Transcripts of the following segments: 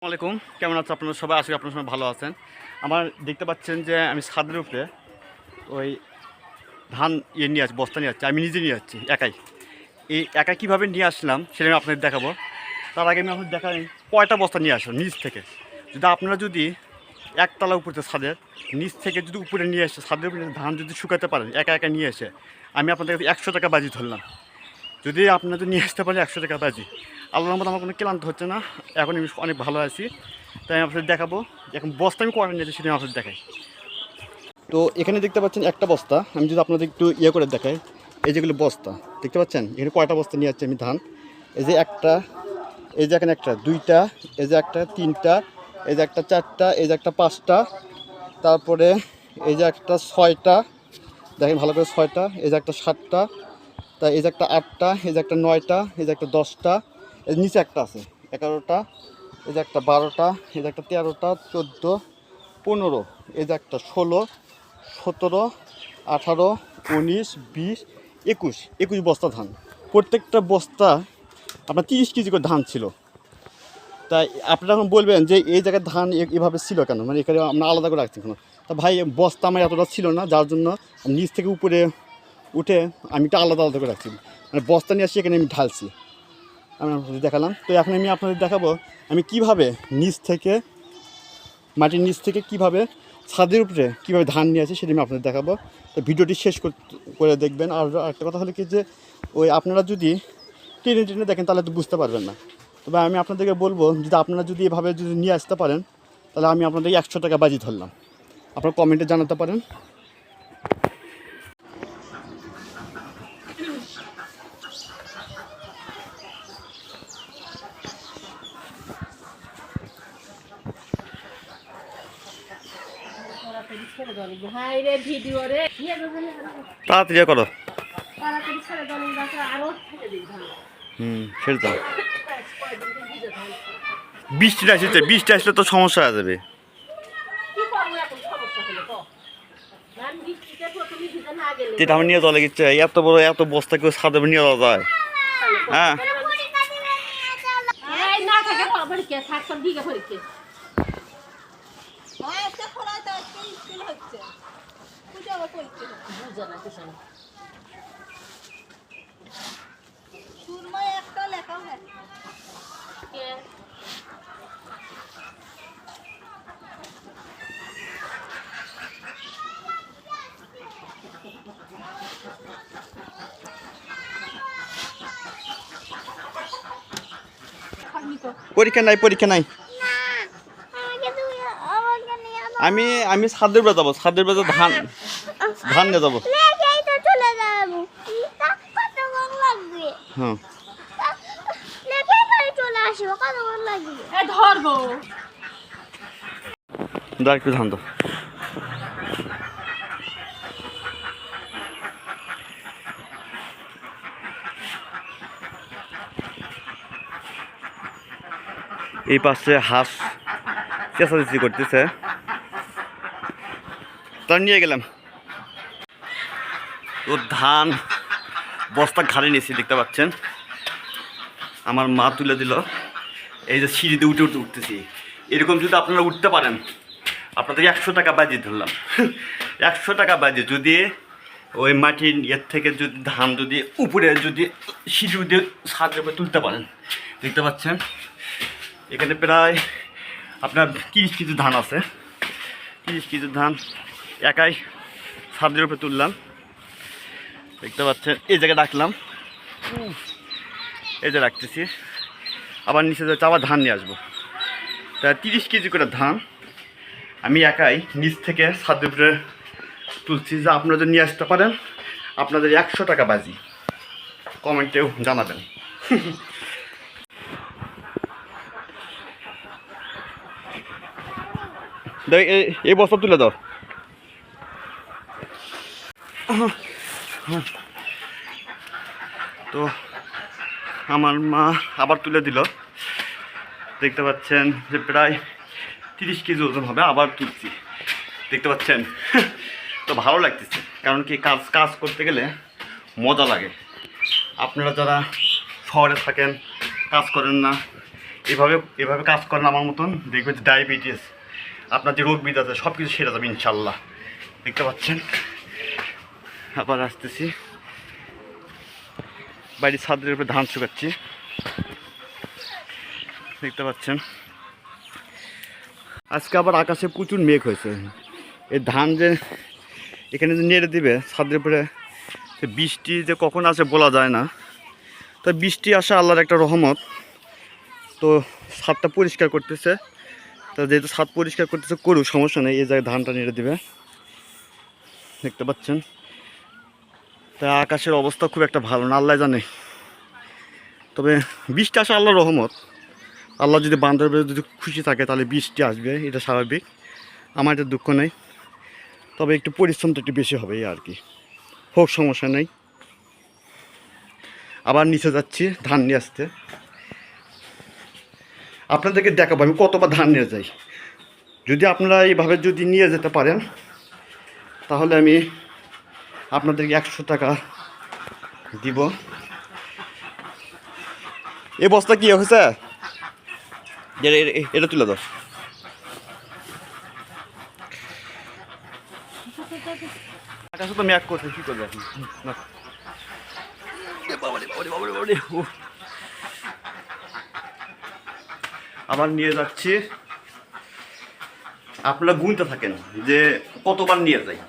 আসসালামাইকুম, কেমন আছেন আপনারা সবাই? আশা করি আপনারা সবাই ভালো আছেন। আমার দেখতে পাচ্ছেন যে আমি ছাদের উপরে ওই ধান নিয়ে আসছি, বস্তা নিয়ে যাচ্ছি। আমি নিজে নিয়ে যাচ্ছি একাই। এই একা কীভাবে নিয়ে আসলাম সেটা আমি আপনাদের দেখাবো। তার আগে আমি আপনাদের দেখাই কয়টা বস্তা নিয়ে আসলাম নিচ থেকে। আপনারা যদি একতলা উপরে ছাদের নিচ থেকে যদি উপরে নিয়ে এসে ছাদের উপরে ধান যদি শুকাতে পারেন একা একা নিয়ে এসে, আমি আপনাদের 100 টাকা বাজি ধরলাম। যদি আপনারা যদি নিয়ে আসতে পারেন 100 টাকা বাজি, আল্লাহর মতো আমার কোনো ক্লান্ত হচ্ছে না, এখন আমি অনেক ভালো আছি। তাই আমি আপনাদের দেখাবো এখন বস্তা আমি কয়টা নিয়েছি সেটা আমি আপনাদের দেখাই। তো এখানে দেখতে পাচ্ছেন একটা বস্তা, আমি যদি আপনাদের একটু করে দেখাই, এই যেগুলো বস্তা দেখতে পাচ্ছেন এখানে কয়টা বস্তা নিয়ে যাচ্ছি আমি ধান। এই যে একটা, এই যে এখানে একটা, দুইটা, এই যে একটা, তিনটা, এই যে একটা, চারটা, এই যে একটা, পাঁচটা, তারপরে এই যে একটা, ছয়টা, দেখেন ভালো করে, ছয়টা, এই যে একটা, সাতটা, তা এই যে একটা, আটটা, এই যে একটা, নয়টা, এই যে একটা, 10টা, এর নিচে একটা আছে 11টা, এই যে একটা, 12টা, এই যে একটা, 13টা, 14, 15, এই যে একটা, 16, 17, 18, 19, 20, 21 বস্তা ধান। প্রত্যেকটা বস্তা আপনার 30 কেজি করে ধান ছিল। তাই আপনারা এখন বলবেন যে এই জায়গায় ধান এভাবে ছিল কেন, মানে এখানে আমরা আলাদা করে রাখছি কেন? তা ভাই, বস্তা আমার এতটা ছিল না, যার জন্য নিচ থেকে উপরে উঠে আমি একটা আলাদা আলাদা করে রাখছি, মানে বস্তা নিয়ে আসি এখানে আমি ঢালছি। আমি আপনাদের দেখালাম। তো এখন আমি আপনাদের দেখাবো আমি কিভাবে নিচ থেকে, মাটির নিচ থেকে কীভাবে ছাদের উপরে কীভাবে ধান নিয়ে আসি সেটা আমি আপনাদের দেখাবো। তো ভিডিওটি শেষ করে দেখবেন। আর একটা কথা হলো কি, যে ওই আপনারা যদি টেনে দেখেন তাহলে তো বুঝতে পারবেন না। তবে আমি আপনাদেরকে বলবো, যদি আপনারা যদি এভাবে যদি নিয়ে আসতে পারেন তাহলে আমি আপনাদের 100 টাকা বাজি ধরলাম। আপনারা কমেন্টে জানাতে পারেন। তাড়াতাড়ি করো। সেটা বৃষ্টিটা আসছে, বৃষ্টি আসলে তো সমস্যা হয়ে যাবে। যেটা আমি নিয়ে যাওয়া লেগেছে, এত বড় এত বস্তা কেউ ছাদে নিয়ে যাওয়া যায়? হ্যাঁ, পরীক্ষা নাই, পরীক্ষা নাই। আমি ছাদের উপরে যাবো, ছাদের উপরে ধান ধান নিয়ে যাবো। হ্যাঁ, একটু ধান তো। এই পাশে হাঁস চেঁচাচেঁচি করতেছে, তার নিয়ে গেলাম। তো ধান বস্তা ঘাড়ে নিয়েছি, দেখতে পাচ্ছেন আমার মা তুলে দিল। এই যে সিঁড়িতে উঠে উঠে উঠতেছি, এরকম যদি আপনারা উঠতে পারেন আপনাদের 100 টাকা বাজি ধরলাম। 100 টাকা বাজি, যদি ওই মাটির ইয়ের থেকে যদি ধান যদি উপরে যদি সিঁড়ি দিয়ে ছাদের উপরে তুলতে পারেন। দেখতে পাচ্ছেন এখানে প্রায় আপনার 30 কেজি ধান আছে। 30 কেজি ধান একাই ছাদের উপরে তুললাম। দেখতে পাচ্ছেন এই জায়গায় রাখলাম, এই যে রাখতেছি, আবার নিচে যাচ্ছে, আবার ধান নিয়ে আসবো। তা 30 কেজি করে ধান আমি একাই নিচ থেকে ছাদের উপরে তুলছি। যা আপনারা যদি নিয়ে আসতে পারেন আপনাদের 100 টাকা বাজি, কমেন্টেও জানাবেন। এই বস্তা তুলে দাও। তো আমার মা আবার তুলে দিল। দেখতে পাচ্ছেন যে প্রায় 30 কেজি ওজন হবে, আবার তুলছি। দেখতে পাচ্ছেন তো ভালো লাগতেছে, কারণ কি কাজ করতে গেলে মজা লাগে। আপনারা যারা শহরে থাকেন, কাজ করেন না, এভাবে এভাবে কাজ করেন আমার মতন, দেখবেন যে ডায়াবেটিস, আপনার যে রোগ বিধি আছে সব কিছু সেরে যাবে ইনশাল্লাহ। দেখতে পাচ্ছেন আবার আসতেছি, বাড়ির ছাদের উপরে ধান শুকাচ্ছি, দেখতে পাচ্ছেন। আজকে আবার আকাশে প্রচুর মেঘ হয়েছে, এই ধান যে এখানে যে নেড়ে দিবে ছাদের উপরে, বৃষ্টি যে কখন আসে বলা যায় না। তো বৃষ্টি আসা আল্লাহর একটা রহমত। তো ছাদটা পরিষ্কার করতেছে, তো যেহেতু ছাদ পরিষ্কার করতেছে করুক, সমস্যা নেই। এই জায়গায় ধানটা নেড়ে দিবে, দেখতে পাচ্ছেন। তা আকাশের অবস্থা খুব একটা ভালো না, আল্লাহ জানে। তবে বৃষ্টি আসা আল্লাহর রহমত। আল্লাহ যদি বান্দার যদি খুশি থাকে তাহলে বৃষ্টি আসবে, এটা স্বাভাবিক। আমার এটা দুঃখ নেই, তবে একটু পরিশ্রমটা একটু বেশি হবে এই আর কি। হোক, সমস্যা নেই। আবার নিচে যাচ্ছি ধান নিয়ে আসতে, আপনাদেরকে দেখাবো আমি কতবার ধান নিয়ে যাই। যদি আপনারা এইভাবে যদি নিয়ে যেতে পারেন তাহলে আমি আপনাদেরকে 100 টাকা দিব। এ বস্তা কি হয়েছে, এটা তুলে দাও। আকাশে তো ম্যাক করছে, কি করবে এখন। আবার নিয়ে যাচ্ছি, আপনারা গুনতে থাকেন যে কতবার নিয়ে যাই।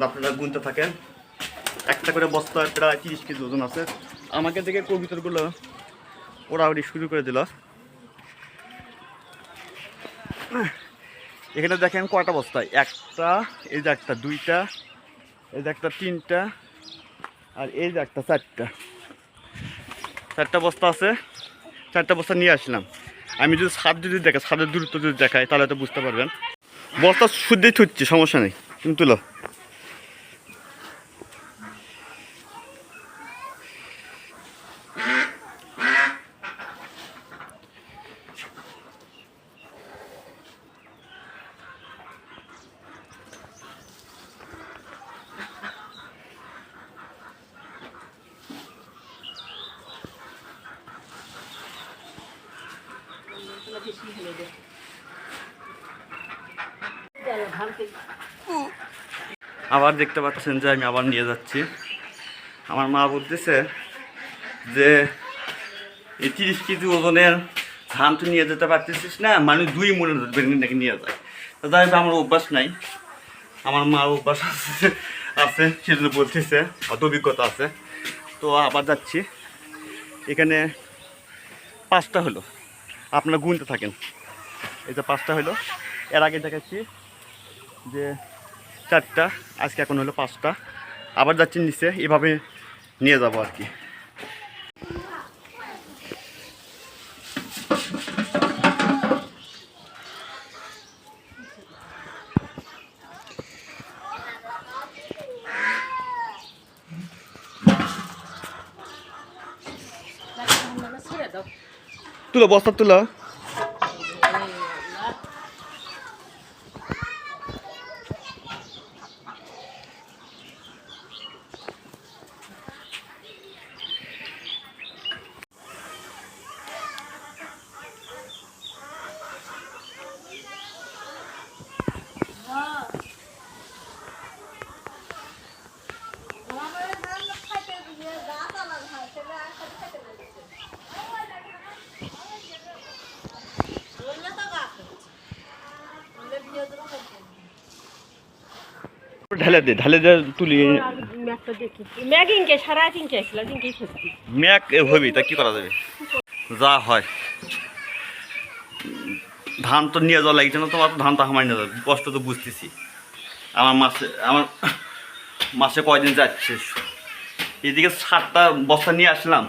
আপনারা গুনতে থাকেন, একটা করে বস্তা প্রায় 30 কেজি ওজন আছে। আমাকে থেকে কবিতরগুলো ওড়াউড়ি শুরু করে দিল। এখানে দেখেন কয়টা বস্তা, একটা, এই যে একটা, দুইটা, এই যে একটা, তিনটা, আর এই যে একটা, চারটা বস্তা আছে। 4টা বস্তা নিয়ে আসলাম। আমি যদি ছাদ যদি দেখে, ছাদের দূরত্ব যদি দেখাই তাহলে তো বুঝতে পারবেন। বস্তা শুদ্ধই থুচ্ছি, সমস্যা নেই, তুমি তুলো। আবার দেখতে পাচ্ছেন যে আমি আবার নিয়ে যাচ্ছি। আমার মা বলতেছে যে এই 30 কেজি ওজনের ধান তুই নিয়ে যেতে পারতেছিস না, মানে 2 মনে নাকি নিয়ে যায়। তো যাই হোক, আমার অভ্যাস নাই, আমার মার অভ্যাস আছে সেজন্য বলতেছে, অত অভিজ্ঞতা আছে। তো আবার যাচ্ছি, এখানে 5টা হলো, আপনারা গুনতে থাকেন। এই যে 5টা হলো, এর আগে দেখাচ্ছি যে 4টা, আজকে এখন হলো 5টা। আবার যাচ্ছি নিচে, এভাবে নিয়ে যাবো আর কি। তুলো, বস্তা তুলো। ঢালে দে, ঢালে দে, তুলি। ম্যাক হবি, তা কি করা যাবে, যা হয়। ধান তো নিয়ে যাওয়া লাগছে না, তোমার তো ধান তো আমার নিয়ে যাবে, কষ্ট তো বুঝতেছি। আমার মাসে কয়দিন যাচ্ছে, এদিকে 7টা বস্তা নিয়ে আসলাম।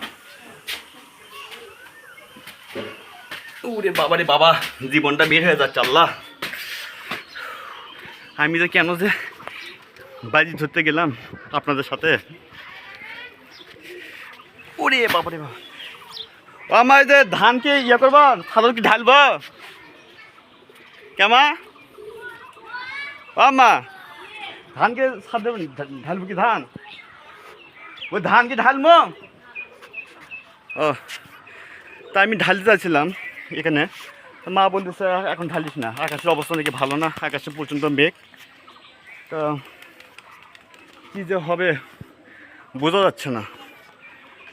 ওরে বাবা রে বাবা, জীবনটা বের হয়ে যাচ্ছে আল্লাহ। আমি যে কেন যে বাজি ধরতে গেলাম আপনাদের সাথে। ওরে বাবা রে বাবা, আমার যে ধানকে ইয়ে করবো, ছাদর কি ঢালবো কেমা? মা, ধানকে ছাদ ঢালবো কি ধান? ওই ধান কি ঢালবো? ও, তাই আমি ঢালতে চাইছিলাম এখানে, মা বলতেছে এখন ঢালিস না, আকাশের অবস্থা নাকি ভালো না, আকাশে প্রচণ্ড মেঘ। তো কী যে হবে বোঝা যাচ্ছে না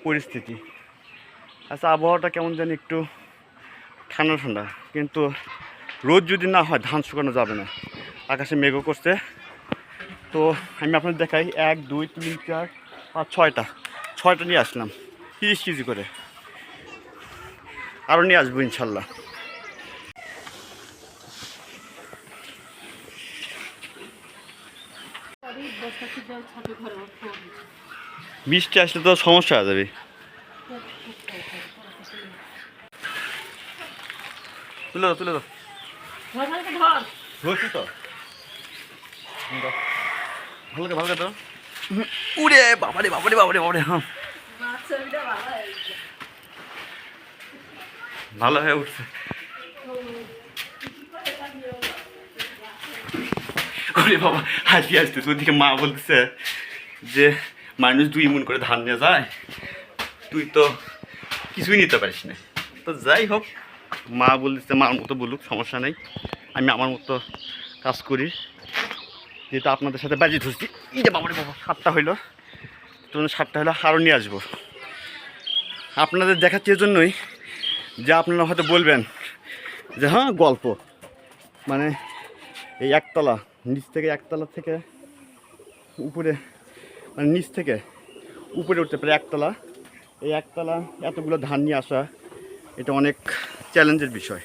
পরিস্থিতি। আচ্ছা, আবহাওয়াটা কেমন জানি একটু ঠান্ডা ঠান্ডা, কিন্তু রোদ যদি না হয় ধান শুকানো যাবে না। আকাশে মেঘও করছে। তো আমি আপনাদের দেখাই 1 2 3 4 5 6টা নিয়ে আসলাম 30 কেজি করে, আরও নিয়ে আসবো ইনশাল্লাহ। বৃষ্টি আসলে তো সমস্যা হয়ে যাবে। তুলে দাও তুলে দাও, ধরছি তো, ভালো ভালো তো। উড়ে বাবারে বাবারে বাবারে বাবারে, হ্যাঁ ভালো হয়ে উঠছে। ওরে বাবা, হাসি আসতেছে। ওদিকে মা বলতেছে যে মানুষ 2 মণ করে ধান নিয়ে যায়, তুই তো কিছুই নিতে পারিস না। তো যাই হোক, মা বলতেছে মার মতো বলুক, সমস্যা নেই, আমি আমার মতো কাজ করি। যেহেতু আপনাদের সাথে বাজি ধরছি, এই যে বাবারে বাবা 7টা হইলো, তো 7টা হলে আরও নিয়ে আসবো। আপনাদের দেখাচ্ছি এজন্যই যে আপনারা হয়তো বলবেন যে হ্যাঁ গল্প, মানে এই একতলা নিচ থেকে, একতলা থেকে উপরে, মানে নিচ থেকে উপরে উঠতে পারে একতলা, এই একতলা এতগুলো ধান নিয়ে আসা এটা অনেক চ্যালেঞ্জের বিষয়।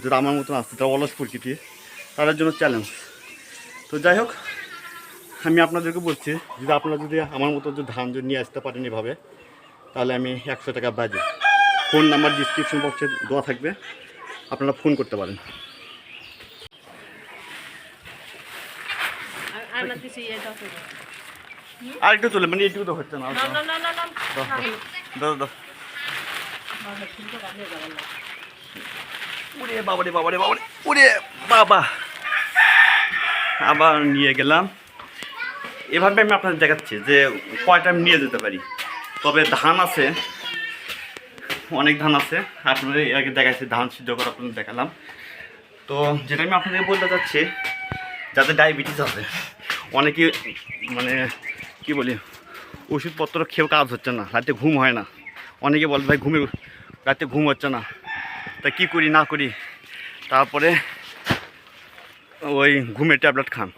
যারা আমার মতন আসছে, তারা অলস প্রকৃতি, তাদের জন্য চ্যালেঞ্জ। তো যাই হোক, আমি আপনাদেরকে বলছি যদি আপনারা যদি আমার মতো যদি ধান যদি নিয়ে আসতে পারেন এভাবে, তাহলে আমি 100 টাকা বাজি। ফোন নাম্বার ডিসক্রিপশন বক্সে দেওয়া থাকবে, আপনারা ফোন করতে পারেন। আর একটু চলে, মানে এইটুকু তো হচ্ছে না। দাদা ওরে বাবারে বাবারে বাবারে, ওরে বাবা, আবার নিয়ে গেলাম। এভাবে আমি আপনাদের দেখাচ্ছি যে কয়টা আমি নিয়ে যেতে পারি। তবে ধান আছে, অনেক ধান আছে। আপনাদের এর আগে দেখাচ্ছি ধান সিদ্ধ করে আপনাদের দেখালাম। তো যেটা আমি আপনাদেরকে বলতে চাচ্ছি, যাদের ডায়াবেটিস আছে, অনেকে মানে কি বলি ওষুধপত্র খেয়েও কাজ হচ্ছে না, রাতে ঘুম হয় না। অনেকে বলে ভাই রাতে ঘুম হচ্ছে না, তা কী করি না করি, তারপরে ওই ঘুমের ট্যাবলেট খান।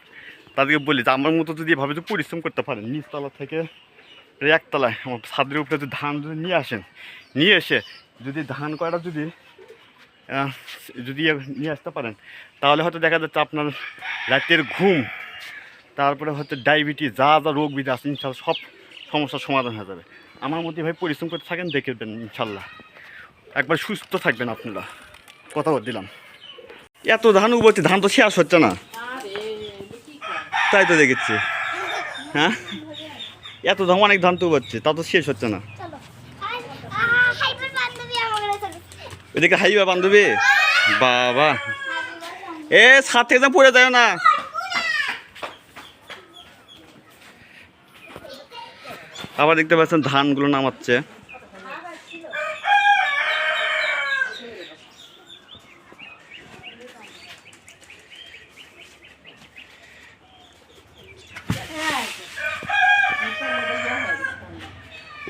তাদেরকে বলি যে আমার মতো যদি এভাবে যদি পরিশ্রম করতে পারেন, নিচতলা থেকে একতলায় আমার ছাদের উপরে যদি ধান যদি নিয়ে আসেন, নিয়ে এসে যদি ধান কয়টা যদি নিয়ে আসতে পারেন, তাহলে হয়তো দেখা যাচ্ছে আপনার রাতের ঘুম, তারপরে হয়তো ডায়াবেটিস, যা যা রোগ বিধি আছে ইনশাল্লাহ সব সমস্যার সমাধান হয়ে যাবে। আমার মধ্যে ভাই পরিশ্রম করতে থাকেন, দেখবেন ইনশাল্লাহ একবার সুস্থ থাকবেন আপনারা, কথা দিলাম। এত ধান উবচ্ছে, ধান তো শেষ হচ্ছে না, তাই তো দেখেছি। হ্যাঁ, এত ধান, অনেক ধান তো উবচ্ছে, তা তো শেষ হচ্ছে না। এদিকে হাইবা বান্ধবী, বাবা এ ছাদ থেকে পড়ে যায় না। আবার দেখতে পাচ্ছেন ধানগুলো নামাচ্ছে।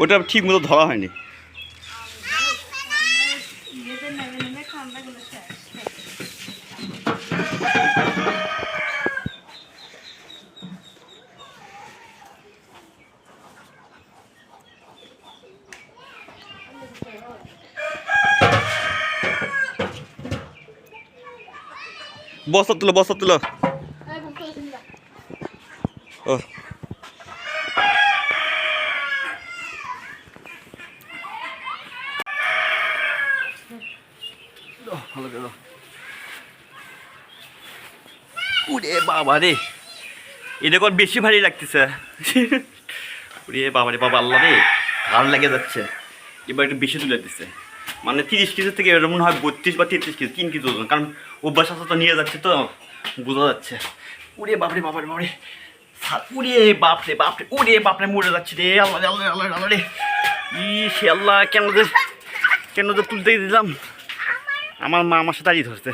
ওটা ঠিক মতো ধরা হয়নি। বস্তা তুলো, বস্তা তুলো। ও ভালো গেল। ওরে বাবা রে, এটা কত বেশি ভারী লাগতেছে। ওরে বাবা রে বাবা, আল্লাহ রে, ঘাড় লেগে যাচ্ছে। এবার একটু বেশি তুলে দিচ্ছে, মানে 30 কেজি থেকে এর মনে হয় 32 বা 33 কেজি, 3 কেজি ওজন, কারণ অভ্যাস আছে তো নিয়ে যাচ্ছে, তো বোঝা যাচ্ছে। ওরে বাবারে বাবারে বাবারে, উরে বাপরে বাপরে, উরে বাপরে, মরে যাচ্ছি রে, আল্লাহ আল্লাহ আল্লাহ আল্লাহ রে, সে আল্লাহ, কেন যে তুলতে দিলাম। আমার মা আমার সাথে দাঁড়িয়ে ধরছে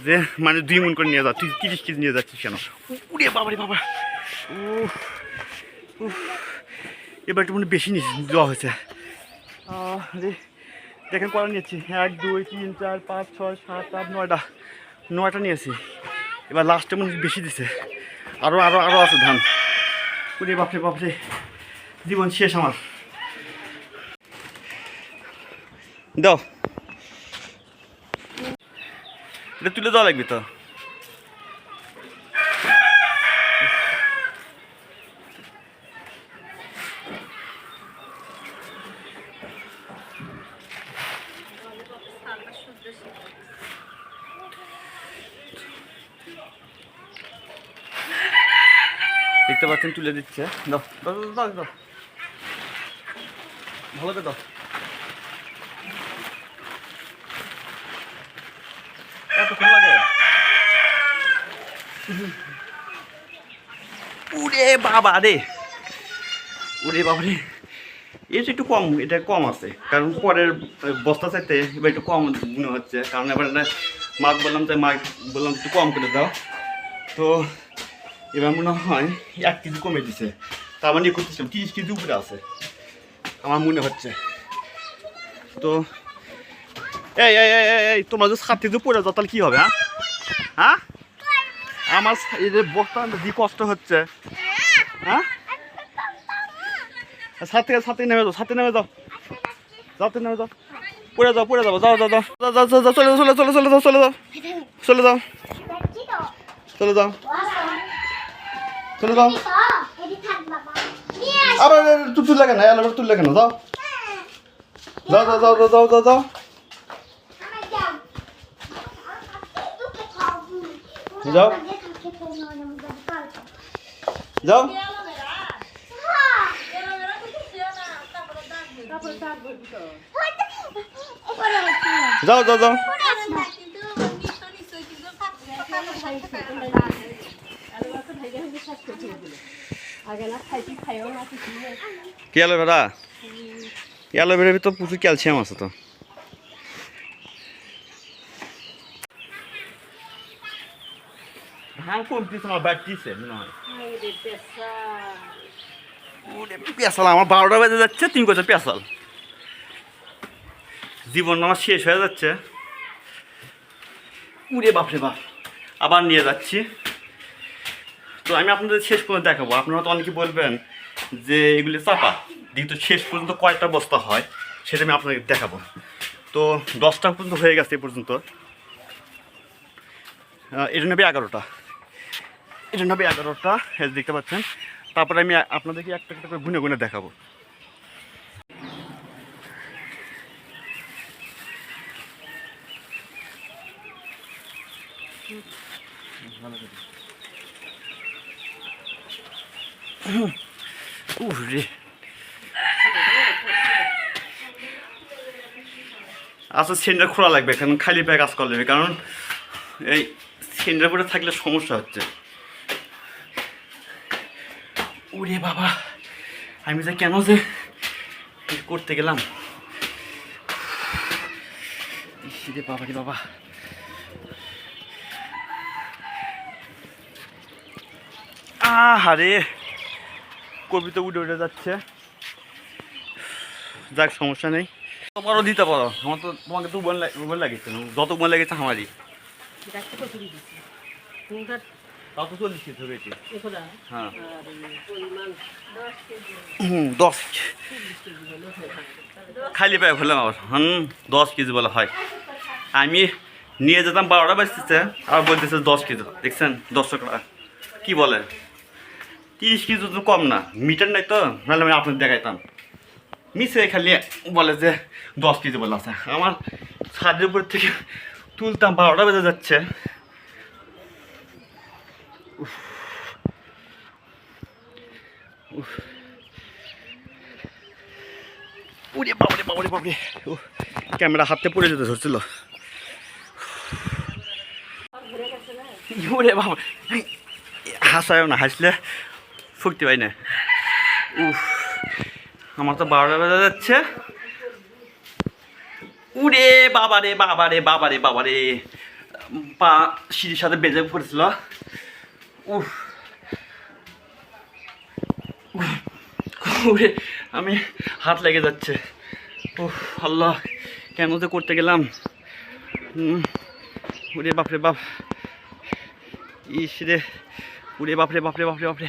যে মানে 2 মণ করে নিয়ে যা, তুই 30 কেজি নিয়ে যাচ্ছিস কেন? উরে বাবারে বাবা, এবার একটু মানে বেশি দেওয়া হয়েছে রে। দেখেন কটা নিয়েছি, 1 2 3 4 5 6 7 8 9টা নিয়েছি। এবার লাস্টে মনে বেশি দিছে, আরও আছে ধান। উরে বাপরে বাপরে, জীবন শেষ আমার। দাও, এটা তুলে দেওয়া লাগবে তো। দেখতে পাচ্ছেন তুলে দিচ্ছে, দাও দাও দাও দাও, ভালো করে দাও। এতক্ষণ লাগে? উরে বাবা রে, উরে বাবা রে, এটা একটু কম, এটা কম আছে, কারণ পরের বস্তা চাইতে এবার একটু কম মনে হচ্ছে, কারণ এবার মাছ বললাম যে মাছ বললাম একটু কম করে দাও, তো এবার মনে হয় 1 কেজি কমে দিছে। তার মানে 30 কেজি উপরে আছে আমার মনে হচ্ছে। তো এই এই এই তোমরা যে 7 কেজি পড়ে যাও তাহলে কী হবে? হ্যাঁ আমার এই যে বস্তা যে কষ্ট হচ্ছে, হ্যাঁ 7 থেকে নেমে যাও, 7 নেমে যাও, নেমে যাও, পড়ে যাবো, যাও যাও যাও যাও যাও যাও, চলে যাও চলে চলে চলে যাও চলে যাও চলে যাও চলে যাও চলে যাও। আবার তুল লাগে না, এলাবার তুল লাগে না, যাও যাও যাও যাও যাও যাও যাও যাও যাও যাও যাও যাও। কি অ্যালোভেরা? অ্যালোভেরার ভিতর প্রচুর ক্যালসিয়াম আছে তো। ধান কমতিস আমার বাড়তিছে মনে হয়। পেঁচাল আমার 12টা বেজে যাচ্ছে, তুমি কোথায় পেঁচাল? জীবন আমার শেষ হয়ে যাচ্ছে। উরে বাপরে বাপ, আবার নিয়ে যাচ্ছি। তো আমি আপনাদের শেষ পর্যন্ত দেখাবো। আপনারা তো অনেকে বলবেন যে এগুলি চাপা, কিন্তু শেষ পর্যন্ত কয়টা বস্তা হয় সেটা আমি আপনাকে দেখাবো। তো 10টা পর্যন্ত হয়ে গেছে এ পর্যন্ত, এটা নেবে 11টা, এটা নেবে 11টা, দেখতে পাচ্ছেন। তারপরে আমি আপনাদেরকে একটা একটা করে গুনে গুনে দেখাবো। আচ্ছা, সিলিন্ডার খোলা লাগবে, কারণ খালি পায়ে কাজ করা লাগবে, কারণ এই সিলিন্ডার পরে থাকলে সমস্যা হচ্ছে। ওরে বাবা, আমি যে কেন যে করতে গেলাম, রে বাবা রে বাবা। আরে কবিতা উঠে উঠে যাচ্ছে, যাক সমস্যা নেই, তোমারও দিতে পারো। আমার তো তোমাকে তো বোন লাগিয়েছে, যত বোন লেগেছে আমারই। তাও তো 40 কেজি হবে এটি। হ্যাঁ 10 খালি পায়ে হলাম আবার। 10 কেজি বলা হয়। আমি নিয়ে যেতাম 12টা বাজতেছে, আর বলতেছে 10 কেজি। দেখছেন দর্শকরা কি বলেন? 30 কেজি তো কম না, মিটার নাই তো, নাহলে আমি আপনাকে দেখাইতাম। মিশে খালি বলে যে 10 কেজি বলে আছে। আমার ছাদের উপর থেকে তুলতাম, 12টা বেজে যাচ্ছে। বাবারে বাবারে বাবারে, ক্যামেরা হাতে পড়ে যেতে ধরছিল। বাবা হাসায় না, হাসলে শক্তি পাই না। উফ, আমার তো 12টা বাজে যাচ্ছে। উরে বাবারে বাবারে বাবারে বাবারে, পা সিঁড়ির সাথে বেজে পড়েছিল। উফ, উরে আমি হাত লেগে যাচ্ছে। উফ আল্লাহ, কেন যে করতে গেলাম। উরে বাপরে বাপ, ইস রে, উড়ে বাপরে বাপরে বাপরে বাপরে,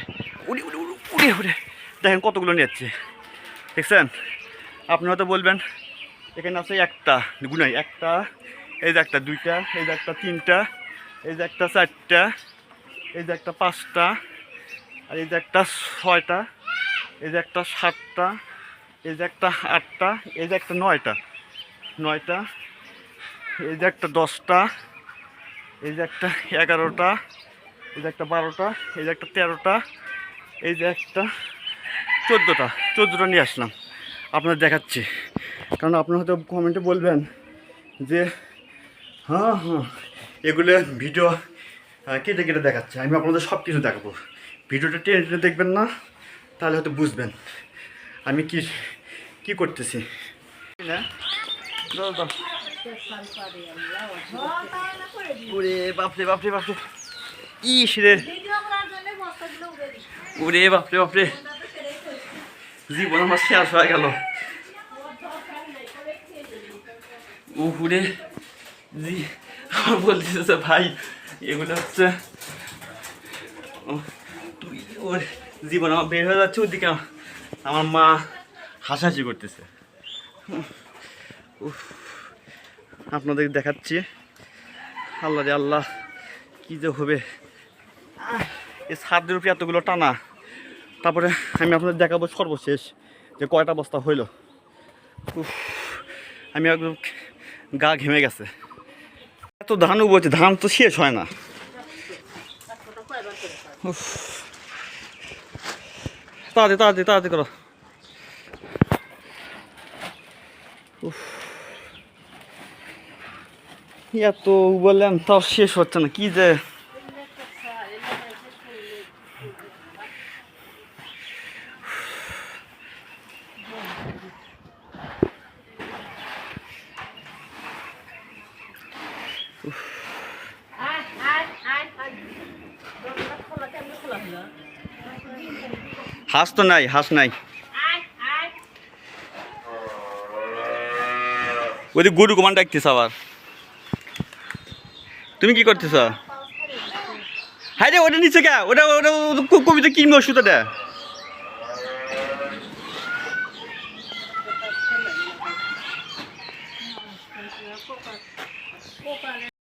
উড়ে উড়ে উড়ে উড়ে দেখেন কতগুলো নিয়ে যাচ্ছে, দেখছেন? আপনি হয়তো বলবেন এখানে আছে একটা গুনাই, একটা, এই যে একটা, দুইটা, এই যে একটা, তিনটা, এই যে একটা, চারটা, এই যে একটা, পাঁচটা, আর এই যে একটা, ছয়টা, এই যে একটা, সাতটা, এই যে একটা, আটটা, এই যে একটা, নয়টা, এই যে একটা, 10টা, এই যে একটা, 11টা, এই যে একটা, 12টা, এই যে একটা, 13টা, এই যে একটা, 14টা নিয়ে আসলাম আপনার দেখাচ্ছি। কারণ আপনার হয়তো কমেন্টে বলবেন যে হ্যাঁ এগুলো ভিডিও কেটে কেটে দেখাচ্ছে। আমি আপনাদের সব কিছু দেখাবো, ভিডিওটা টেনে টেনে দেখবেন না, তাহলে হয়তো বুঝবেন আমি কি করতেছি না। ওরে বাপরে বাপরে বাপরে, ইস রে, ওরে বাপরে বাপরে, জীবন আমার শেষ হয়ে গেল। উহুরে জি, আমার বলতেছে ভাই এগুলো হচ্ছে ওর জীবন আমার বের হয়ে যাচ্ছে। ওদিকে আমার মা হাসাহাসি করতেছে। আপনাদের দেখাচ্ছি, আল্লাহ রে আল্লাহ, কী যে হবে। এই ছাদের উপরে এতগুলো টানা, তারপরে আমি আপনাদের দেখাবো সর্বশেষ যে কয়টা বস্তা হইল। আমি একদম গা ঘেমে গেছে, এত ধান উবছে, ধান তো শেষ হয় না। তাড়াতাড়ি তাড়াতাড়ি তাড়াতাড়ি করো। এত বললেন তাও শেষ হচ্ছে না, কি যে হাঁস তো নাই, হাঁস নাই। ওই গরু কমান ডাকতেছ আবার, তুমি কি করতেছ? হ্যাঁ রে, ওটা নিচে কে? ওটা ওটা কবিতা কিনবে ওষুধ ওটা।